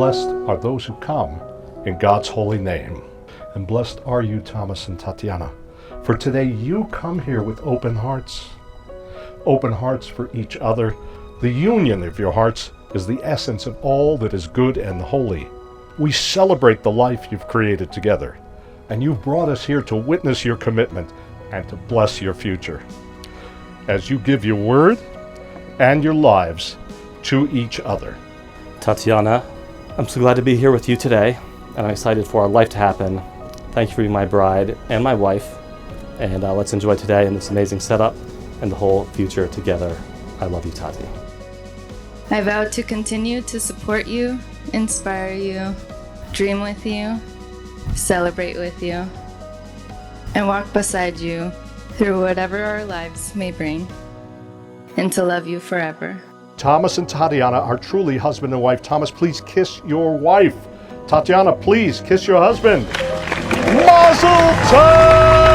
blessed are those who come in God's holy name. And blessed are you, Thomas and Tatiana, for today you come here with open hearts for each other. The union of your hearts is the essence of all that is good and holy. We celebrate the life you've created together, and you've brought us here to witness your commitment and to bless your future as you give your word and your lives to each other. Tatiana, I'm so glad to be here with you today, and I'm excited for our life to happen. Thank you for being my bride and my wife, and let's enjoy today and this amazing setup and the whole future together. I love you, Tati. I vow to continue to support you, inspire you, dream with you, celebrate with you, and walk beside you through whatever our lives may bring, and to love you forever. Thomas and Tatiana are truly husband and wife. Thomas, please kiss your wife. Tatiana, please kiss your husband. Mazel tov!